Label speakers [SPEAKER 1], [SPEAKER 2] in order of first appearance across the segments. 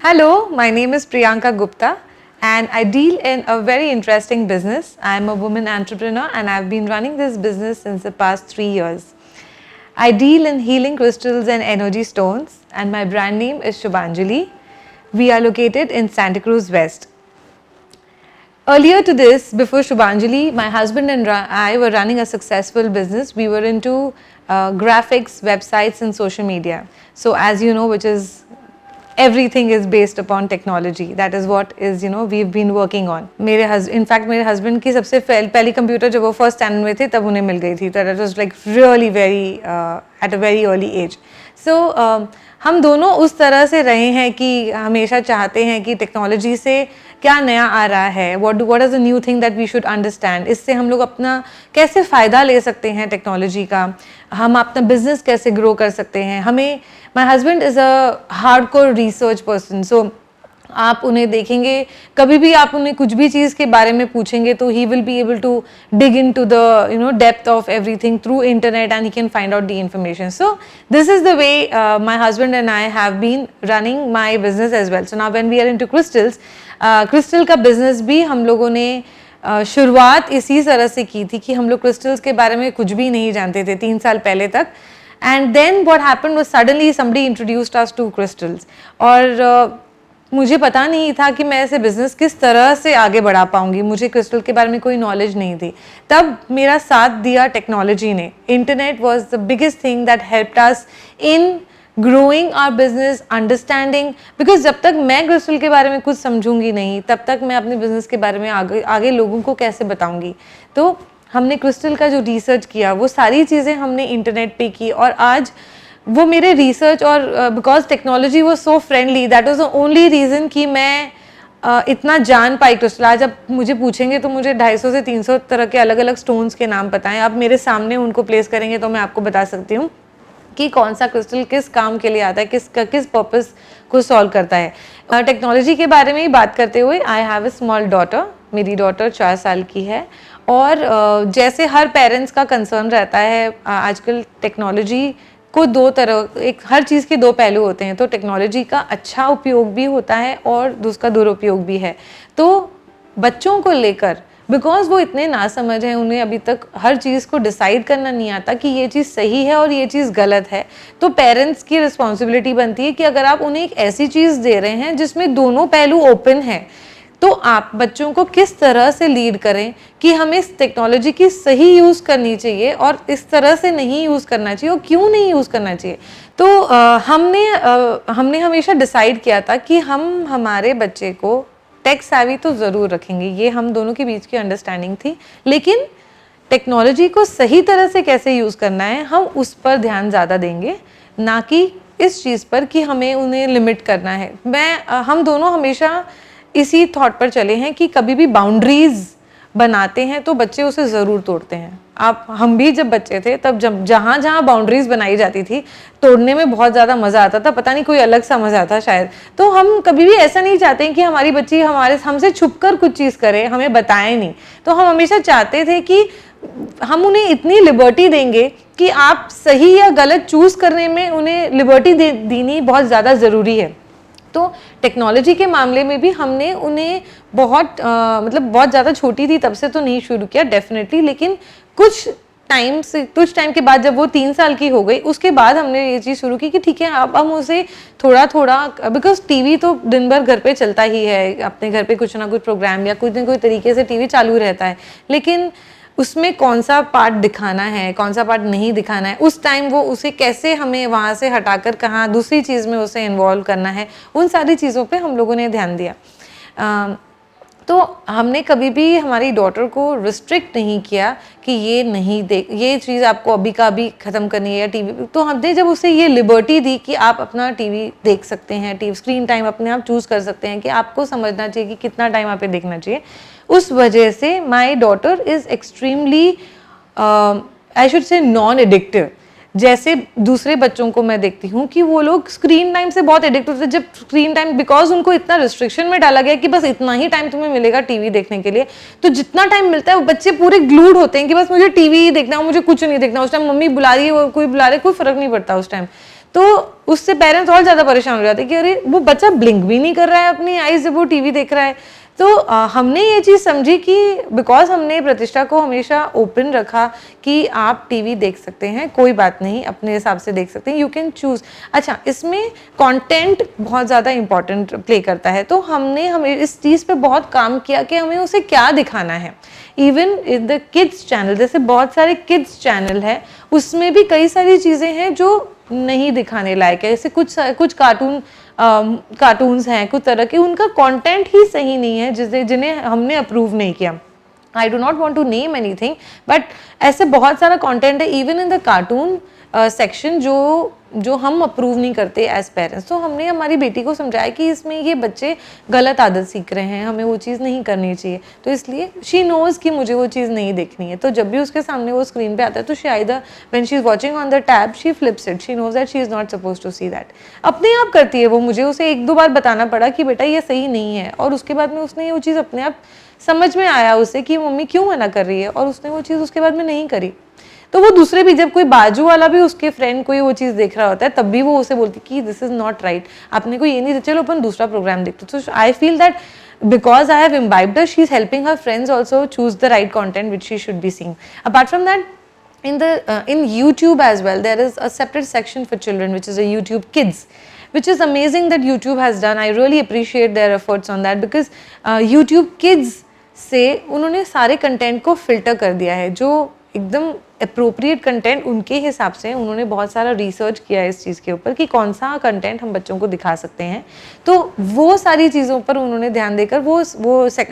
[SPEAKER 1] Hello, my name is Priyanka Gupta and I deal in a very interesting business. I am a woman entrepreneur and I've been running this business since the past 3 years. I deal in healing crystals and energy stones and my brand name is Shubhanjali. We are located in Santa Cruz West. Earlier to this, before Shubhanjali, my husband and I were running a successful business. We were into graphics, websites and social media. So as you know, which is everything is based upon technology. That is what is we've been working on. मेरे husband की सबसे पहली computer जब वो first standard में थे तब उन्हें मिल गई थी. That was like really very at a very early age. So हम दोनों उस तरह से रहे हैं कि हमेशा चाहते हैं कि टेक्नोलॉजी से क्या नया आ रहा है, what is the new thing that we should understand, इससे हम लोग अपना कैसे फ़ायदा ले सकते हैं टेक्नोलॉजी का, हम अपना बिजनेस कैसे ग्रो कर सकते हैं. हमें my husband is a hardcore research person. So आप उन्हें देखेंगे, कभी भी आप उन्हें कुछ भी चीज़ के बारे में पूछेंगे तो he will be able to dig in to the depth of everything through internet and he can find out the information. So this is the way my husband and I have been running my business as well. So now when we are into crystals, crystal का business भी हम लोगों ने शुरुआत इसी तरह से की थी कि हम लोग क्रिस्टल्स के बारे में कुछ भी नहीं जानते थे 3 साल पहले तक. And then what happened was suddenly somebody introduced us to crystals. और मुझे पता नहीं था कि मैं ऐसे बिजनेस किस तरह से आगे बढ़ा पाऊंगी. मुझे क्रिस्टल के बारे में कोई नॉलेज नहीं थी. तब मेरा साथ दिया टेक्नोलॉजी ने. Internet was the biggest thing that helped us in growing our business, understanding. Because जब तक मैं क्रिस्टल के बारे में कुछ समझूंगी नहीं, तब तक मैं अपने बिजनेस के बारे में आगे लोगों को कैसे बताऊंगी. तो हमने क्रिस्टल का जो रिसर्च किया वो सारी चीज़ें हमने इंटरनेट पे की. और आज वो मेरे रिसर्च और बिकॉज टेक्नोलॉजी वो सो friendly, that was the only reason कि मैं इतना जान पाई क्रिस्टल. आज आप मुझे पूछेंगे तो मुझे 250 से 300 तरह के अलग अलग स्टोन्स के नाम पता हैं. आप मेरे सामने उनको प्लेस करेंगे तो मैं आपको बता सकती हूँ कि कौन सा क्रिस्टल किस काम के लिए आता है, किस पर्पस को सॉल्व करता है. टेक्नोलॉजी के बारे में ही बात करते हुए, I have a small daughter. मेरी डॉटर 4 साल की है. और जैसे हर पेरेंट्स का कंसर्न रहता है, आजकल टेक्नोलॉजी को दो तरह, एक हर चीज़ के दो पहलू होते हैं. तो टेक्नोलॉजी का अच्छा उपयोग भी होता है और उसका दुरुपयोग भी है. तो बच्चों को लेकर, बिकॉज वो इतने नासमझ हैं, उन्हें अभी तक हर चीज़ को डिसाइड करना नहीं आता कि ये चीज़ सही है और ये चीज़ गलत है. तो पेरेंट्स की रिस्पॉन्सिबिलिटी बनती है कि अगर आप उन्हें एक ऐसी चीज़ दे रहे हैं जिसमें दोनों पहलू ओपन हैं, तो आप बच्चों को किस तरह से लीड करें कि हमें इस टेक्नोलॉजी की सही यूज़ करनी चाहिए और इस तरह से नहीं यूज़ करना चाहिए और क्यों नहीं यूज़ करना चाहिए. तो हमने हमेशा डिसाइड किया था कि हम हमारे बच्चे को टेक सेवी तो ज़रूर रखेंगे. ये हम दोनों के बीच की अंडरस्टैंडिंग थी. लेकिन टेक्नोलॉजी को सही तरह से कैसे यूज़ करना है, हम उस पर ध्यान ज़्यादा देंगे, ना कि इस चीज़ पर कि हमें उन्हें लिमिट करना है. हम दोनों हमेशा इसी थॉट पर चले हैं कि कभी भी बाउंड्रीज बनाते हैं तो बच्चे उसे ज़रूर तोड़ते हैं. हम भी जब बच्चे थे तब जब जहाँ जहाँ बाउंड्रीज बनाई जाती थी, तोड़ने में बहुत ज़्यादा मज़ा आता था. पता नहीं कोई अलग सा मज़ा आता शायद. तो हम कभी भी ऐसा नहीं चाहते हैं कि हमारी बच्ची हमसे छुप कर कुछ चीज़ करे, हमें बताए नहीं. तो हम हमेशा चाहते थे कि हम उन्हें इतनी लिबर्टी देंगे कि आप सही या गलत चूज़ करने में उन्हें लिबर्टी देनी बहुत ज़्यादा ज़रूरी है. तो टेक्नोलॉजी के मामले में भी हमने उन्हें बहुत बहुत ज़्यादा छोटी थी तब से तो नहीं शुरू किया डेफिनेटली. लेकिन कुछ टाइम के बाद जब वो 3 साल की हो गई, उसके बाद हमने ये चीज़ शुरू की कि ठीक है, अब हम उसे थोड़ा थोड़ा, बिकॉज टीवी तो दिन भर घर पे चलता ही है. अपने घर पे कुछ ना कुछ प्रोग्राम या कुछ ना कोई तरीके से टीवी चालू रहता है. लेकिन उसमें कौन सा पार्ट दिखाना है, कौन सा पार्ट नहीं दिखाना है, उस टाइम वो उसे कैसे हमें वहाँ से हटाकर कहाँ दूसरी चीज़ में उसे इन्वॉल्व करना है, उन सारी चीज़ों पे हम लोगों ने ध्यान दिया. तो हमने कभी भी हमारी डॉटर को रिस्ट्रिक्ट नहीं किया कि ये चीज़ आपको अभी का अभी ख़त्म करनी है या टीवी. तो हमने जब उसे ये लिबर्टी दी कि आप अपना टीवी देख सकते हैं, टीवी स्क्रीन टाइम अपने आप चूज़ कर सकते हैं कि आपको समझना चाहिए कि कितना टाइम आप पे देखना चाहिए. उस वजह से my daughter is extremely, I should say, non addictive. जैसे दूसरे बच्चों को मैं देखती हूँ कि वो लोग स्क्रीन टाइम से बहुत एडिक्ट होते हैं. जब स्क्रीन टाइम, बिकॉज उनको इतना रिस्ट्रिक्शन में डाला गया कि बस इतना ही टाइम तुम्हें मिलेगा टीवी देखने के लिए, तो जितना टाइम मिलता है वो बच्चे पूरे ग्लूड होते हैं कि बस मुझे टीवी ही देखना है, मुझे कुछ नहीं देखना. उस टाइम मम्मी बुला रही है, कोई बुला रही है, कोई फर्क नहीं पड़ता उस टाइम. तो उससे पेरेंट्स और ज़्यादा परेशान हो जाते हैं कि अरे वो बच्चा ब्लिंक भी नहीं कर रहा है अपनी आईज जब वो टीवी देख रहा है। तो हमने ये चीज़ समझी कि बिकॉज हमने प्रतिष्ठा को हमेशा ओपन रखा कि आप टीवी देख सकते हैं, कोई बात नहीं, अपने हिसाब से देख सकते हैं, यू कैन चूज़। अच्छा, इसमें कंटेंट बहुत ज़्यादा इंपॉर्टेंट प्ले करता है, तो हमने हमें इस चीज़ पे बहुत काम किया कि हमें उसे क्या दिखाना है। Even in the kids channel, जैसे बहुत सारे किड्स चैनल है, उसमें भी कई सारी चीज़ें हैं जो नहीं दिखाने लायक है। जैसे कुछ कार्टून्स हैं, कुछ तरह के, उनका कंटेंट ही सही नहीं है, जिन्हें हमने अप्रूव नहीं किया। I do not want to name anything, but ऐसे बहुत सारा कंटेंट है even in the cartoon section जो हम अप्रूव नहीं करते एज पेरेंट्स। तो हमने हमारी बेटी को समझाया कि इसमें ये बच्चे गलत आदत सीख रहे हैं, हमें वो चीज़ नहीं करनी चाहिए। तो इसलिए शी नोज़ कि मुझे वो चीज़ नहीं देखनी है, तो जब भी उसके सामने वो स्क्रीन पे आता है तो she either when she is watching on the tab she flips it, she knows that she is not suppose to see that. अपने आप करती है वो, मुझे उसे 1-2 बार बताना पड़ा कि बेटा ये सही नहीं है, और उसके बाद में उसने वो चीज़ अपने आप समझ में आया उसे कि मम्मी क्यों मना कर रही है, और उसने वो चीज़ उसके बाद में नहीं करी। तो वो दूसरे भी, जब कोई बाजू वाला भी उसके फ्रेंड कोई वो चीज़ देख रहा होता है, तब भी वो उसे बोलती कि दिस इज़ नॉट राइट, आपने को ये नहीं, चलो अपन दूसरा प्रोग्राम देखते। तो I feel that because I have imbibed her, she's helping her friends also choose the right content which she should be seeing. Apart from that, in YouTube as well, there is a separate section for children which is a YouTube Kids, which is amazing that YouTube has done. I really appreciate their efforts on that because YouTube Kids से उन्होंने सारे content को filter कर दिया है, जो एकदम appropriate content उनके हिसाब से। उन्होंने बहुत सारा रिसर्च किया है इस चीज़ के ऊपर कि कौन सा कंटेंट हम बच्चों को दिखा सकते हैं, तो वो सारी चीज़ों पर उन्होंने ध्यान देकर वो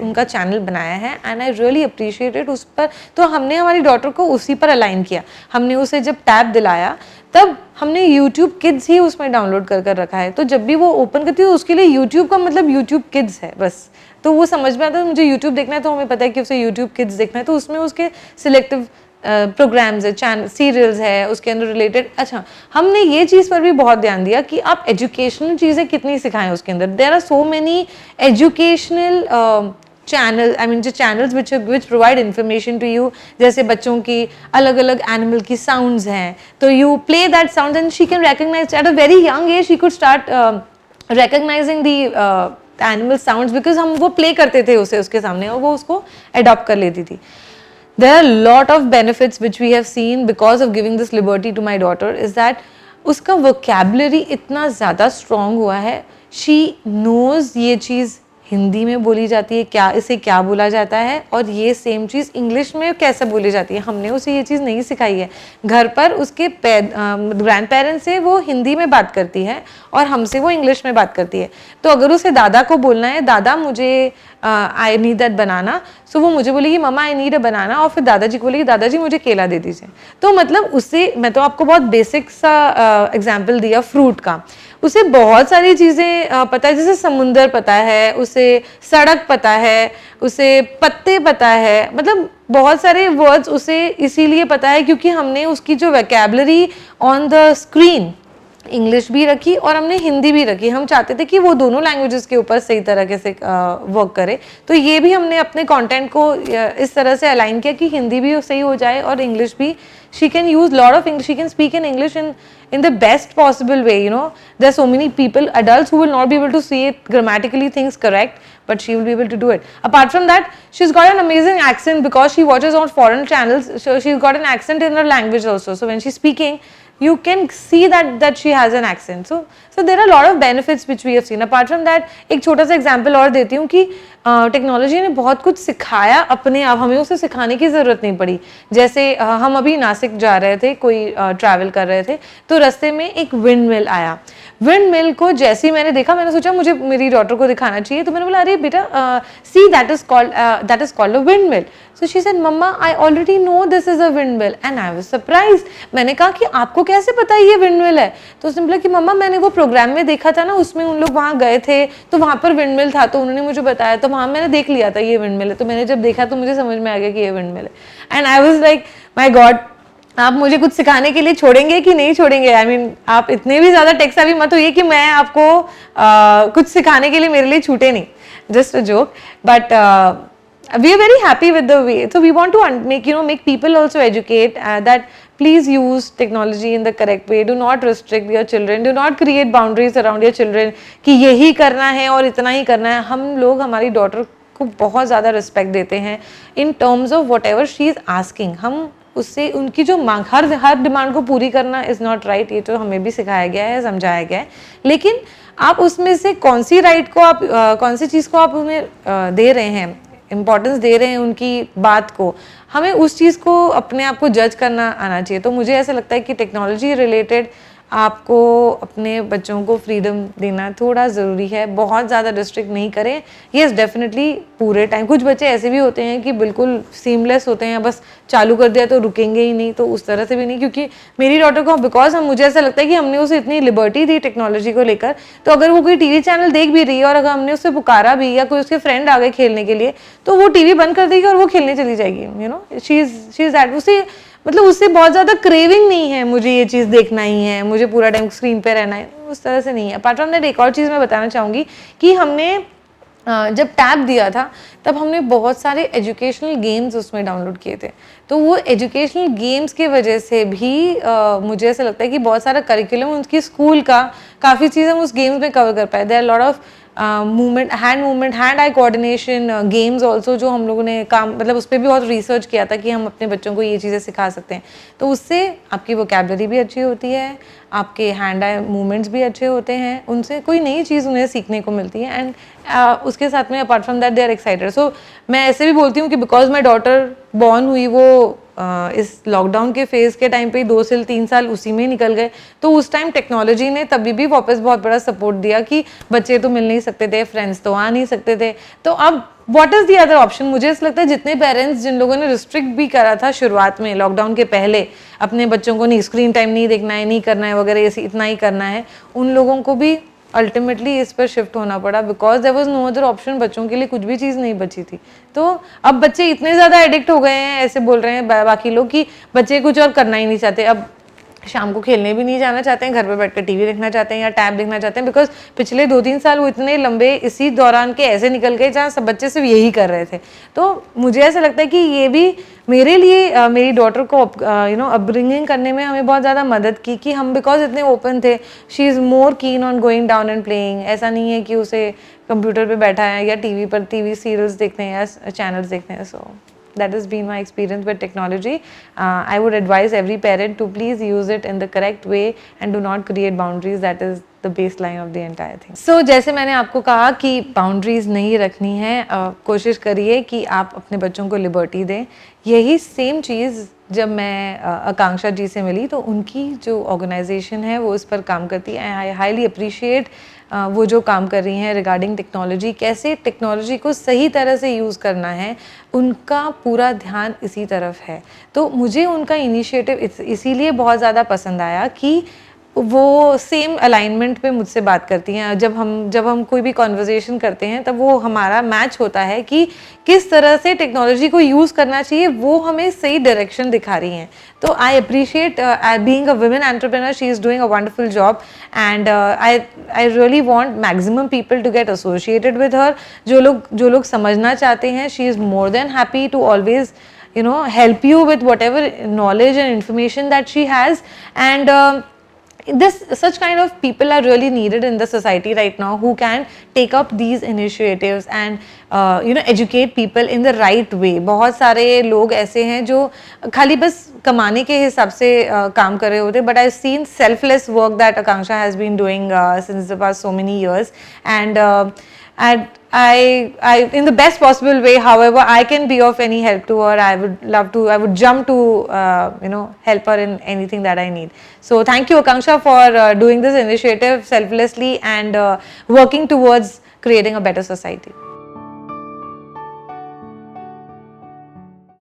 [SPEAKER 1] उनका चैनल बनाया है, and I really appreciate it. उस पर तो हमने हमारी डॉटर को उसी पर अलाइन किया। हमने उसे जब टैब दिलाया तब हमने YouTube Kids ही उसमें डाउनलोड कर रखा है, तो जब भी वो ओपन करती है तो उसके लिए YouTube का मतलब YouTube Kids है बस। तो वो समझ में आता है मुझे YouTube देखना है, तो हमें पता है कि उसे YouTube Kids देखना है, तो उसमें उसके सिलेक्टिव प्रोग्राम्स है, चैनल सीरियल्स है उसके अंदर रिलेटेड। अच्छा, हमने ये चीज़ पर भी बहुत ध्यान दिया कि आप एजुकेशनल चीज़ें कितनी सिखाएं उसके अंदर। There are so many educational channel, I mean जो channels which provide information to you, जैसे बच्चों की अलग अलग एनिमल की साउंड्स हैं, तो you play that sound and she can recognise at a very young age, she could start recognising the animal sounds, because हम वो प्ले करते थे उसे उसके सामने और वो उसको अडॉप्ट कर लेती थी। There are a lot of benefits which we have seen because of giving this liberty to my daughter, is that उसका vocabulary इतना ज़्यादा strong हुआ है। She knows ये चीज़ हिंदी में बोली जाती है, क्या इसे क्या बोला जाता है, और ये सेम चीज़ इंग्लिश में कैसे बोली जाती है। हमने उसे ये चीज़ नहीं सिखाई है। घर पर उसके ग्रैंड पेरेंट्स से वो हिंदी में बात करती है और हमसे वो इंग्लिश में बात करती है। तो अगर उसे दादा को बोलना है, दादा मुझे आई नीड दैट बनाना, सो वो मुझे बोलेगी मम्मा आई नीड अ बनाना, और फिर दादाजी को बोलेगी दादाजी मुझे केला दे दीजिए। तो मतलब उससे, मैं तो आपको बहुत बेसिक सा एग्जाम्पल दिया फ्रूट का, उसे बहुत सारी चीज़ें पता है, जैसे समुंदर पता है, उसे सड़क पता है, उसे पत्ते पता है, मतलब बहुत सारे वर्ड्स उसे इसीलिए पता है क्योंकि हमने उसकी जो vocabulary on the screen English भी रखी और हमने हिंदी भी रखी। हम चाहते थे कि वो दोनों लैंग्वेजेस के ऊपर सही तरीके से वर्क करे, तो ये भी हमने अपने कंटेंट को इस तरह से अलाइन किया कि हिंदी भी सही हो जाए और इंग्लिश भी। She can use lot of English, she can speak in English in the best possible way, you know. There are so many people, adults, who will not be able to see it grammatically things correct, but she will be able to do it. Apart from that, she's got an amazing accent because she watches on foreign channels, so she's got an accent in her language also. So when she's speaking, you can see that she has an accent. So there are a lot of benefits which we have seen. Apart from that, एक छोटा सा example और देती हूँ कि technology ने बहुत कुछ सिखाया अपने आप, हमें उसे सिखाने की ज़रूरत नहीं पड़ी। जैसे हम अभी नासिक जा रहे थे, कोई ट्रैवल कर रहे थे, तो रास्ते में एक विंड मिल आया। विंड मिल को जैसे ही मैंने देखा, मैंने सोचा मुझे मेरी डॉटर को दिखाना चाहिए, तो मैंने बोला अरे बेटा see that is called a windmill. So she said mama I already know this is a windmill, and I was surprised. मैंने कहा कि आपको कैसे पता है ये विंड मिल है? तो उसने बोला कि मम्मा मैंने वो प्रोग्राम में देखा था ना, उसमें उन लोग वहाँ गए थे तो वहाँ पर विंड मिल था, तो उन्होंने मुझे बताया, तो वहाँ मैंने देख लिया था ये विंड मिल है। तो मैंने जब देखा तो मुझे समझ में आ गया कि ये विंड मिल है। And I was like my God, आप मुझे कुछ सिखाने के लिए छोड़ेंगे कि नहीं छोड़ेंगे? आई मीन आप इतने भी ज़्यादा टेक सेवी मत होइए कि मैं आपको कुछ सिखाने के लिए मेरे लिए छूटे नहीं। Just a joke, but we are very happy with the way, so we want to make people also educate that please use technology in the correct way. Do not restrict your children. Do not create boundaries around your children कि यही करना है और इतना ही करना है. हम लोग हमारी डॉटर को बहुत ज़्यादा रिस्पेक्ट देते हैं in terms of what ever she is asking. हम उससे उनकी जो मांग, हर डिमांड को पूरी करना इज़ नॉट राइट. ये तो हमें भी सिखाया गया है, समझाया गया है. लेकिन आप उसमें से कौन सी राइट को आप कौन सी चीज़ को आप उन्हें दे रहे हैं, इम्पोर्टेंस दे रहे हैं उनकी बात को, हमें उस चीज़ को अपने आप को जज करना आना चाहिए. तो मुझे ऐसा लगता है कि टेक्नोलॉजी रिलेटेड आपको अपने बच्चों को फ्रीडम देना थोड़ा ज़रूरी है. बहुत ज़्यादा रिस्ट्रिक्ट नहीं करें. येस, डेफिनेटली पूरे टाइम. कुछ बच्चे ऐसे भी होते हैं कि बिल्कुल सीमलेस होते हैं, बस चालू कर दिया तो रुकेंगे ही नहीं. तो उस तरह से भी नहीं, क्योंकि मेरी डॉटर को बिकॉज मुझे ऐसा लगता है कि हमने उसे इतनी लिबर्टी दी टेक्नोलॉजी को लेकर, तो अगर वो कोई टीवी चैनल देख भी रही है और अगर हमने उससे पुकारा भी या कोई उसके फ्रेंड आ गए खेलने के लिए, तो वो टीवी बंद कर देगी और वो खेलने चली जाएगी. You know, she is that. उसे मतलब उससे बहुत ज़्यादा क्रेविंग नहीं है मुझे ये चीज़ देखना ही है, मुझे पूरा टाइम स्क्रीन पे रहना है, उस तरह से नहीं है. अपार्ट फ्रॉम दैट एक और चीज़ मैं बताना चाहूँगी कि हमने जब टैब दिया था तब हमने बहुत सारे एजुकेशनल गेम्स उसमें डाउनलोड किए थे. तो वो एजुकेशनल गेम्स की वजह से भी मुझे ऐसा लगता है कि बहुत सारा करिकुलम उनकी स्कूल का काफ़ी चीज़ें हम उस गेम्स में कवर कर पाए. There are lot of movement, hand eye coordination games also, जो हम लोगों ने काम मतलब उस पर भी बहुत रिसर्च किया था कि हम अपने बच्चों को ये चीज़ें सिखा सकते हैं. तो उससे आपकी वोकैबुलरी भी अच्छी होती है, आपके हैंड आई मूवमेंट्स भी अच्छे होते हैं, उनसे कोई नई चीज़ उन्हें सीखने को मिलती है. एंड उसके साथ में apart from that they are excited. So मैं ऐसे भी बोलती हूँ कि बिकॉज माई डॉटर बॉर्न हुई वो इस लॉकडाउन के फेज़ के टाइम पे 2 से 3 साल उसी में निकल गए. तो उस टाइम टेक्नोलॉजी ने तभी भी वापस बहुत बड़ा सपोर्ट दिया कि बच्चे तो मिल नहीं सकते थे, फ्रेंड्स तो आ नहीं सकते थे. तो अब what is the other option. मुझे ऐसा लगता है जितने पेरेंट्स जिन लोगों ने रिस्ट्रिक्ट भी करा था शुरुआत में लॉकडाउन के पहले, अपने बच्चों को नहीं स्क्रीन टाइम नहीं देखना है, नहीं करना है वगैरह, ऐसे इतना ही करना है, उन लोगों को भी अल्टीमेटली इस पर शिफ्ट होना पड़ा because there was no other option. बच्चों के लिए कुछ भी चीज़ नहीं बची थी. तो अब बच्चे इतने ज़्यादा एडिक्ट हो गए हैं, ऐसे बोल रहे हैं बाकी लोग कि बच्चे कुछ और करना ही नहीं चाहते. अब शाम को खेलने भी नहीं जाना चाहते हैं, घर पे बैठकर टीवी देखना चाहते हैं या टैब देखना चाहते हैं. बिकॉज पिछले 2-3 साल वो इतने लंबे इसी दौरान के ऐसे निकल गए जहाँ सब बच्चे सिर्फ यही कर रहे थे. तो मुझे ऐसा लगता है कि ये भी मेरे लिए मेरी डॉटर को अपब्रिंगिंग करने में हमें बहुत ज़्यादा मदद की कि हम बिकॉज इतने ओपन थे. She is more keen on going down and playing. ऐसा नहीं है कि उसे कंप्यूटर पे बैठा है या टीवी पर टीवी सीरियल्स देखते हैं या चैनल्स देखते हैं. सो that has been my experience with technology. I would advise every parent to please use it in the correct way and do not create boundaries. That is the baseline of the entire thing. So जैसे मैंने आपको कहा कि boundaries नहीं रखनी है, कोशिश करिए कि आप अपने बच्चों को लिबर्टी दें. यही सेम चीज़ जब मैं आकांक्षा जी से मिली तो उनकी जो ऑर्गेनाइजेशन है वो इस पर काम करती है. आई हाईली अप्रिशिएट वो जो काम कर रही हैं रिगार्डिंग टेक्नोलॉजी, कैसे टेक्नोलॉजी को सही तरह से यूज़ करना है, उनका पूरा ध्यान इसी तरफ है. तो मुझे उनका इनिशिएटिव इसीलिए बहुत ज़्यादा पसंद आया कि वो सेम अलाइनमेंट पे मुझसे बात करती हैं. जब हम कोई भी कॉन्वर्जेसन करते हैं तब वो हमारा मैच होता है कि किस तरह से टेक्नोलॉजी को यूज़ करना चाहिए, वो हमें सही डायरेक्शन दिखा रही हैं. तो I appreciate being a women entrepreneur. She is doing a wonderful job and I really want maximum people to get associated with her. जो लोग समझना चाहते हैं, she is more than happy to always help you with whatever knowledge and information that she has. And such kind of people are really needed in the society right now who can take up these initiatives and educate people in the right way. बहुत सारे लोग ऐसे हैं जो खाली बस कमाने के हिसाब से काम कर रहे होते, but I've seen selfless work that Akanksha has been doing since the past so many years. And I in the best possible way, however I can be of any help to her, I would jump to help her in anything that I need. So thank you Akanksha for doing this initiative selflessly and working towards creating a better society.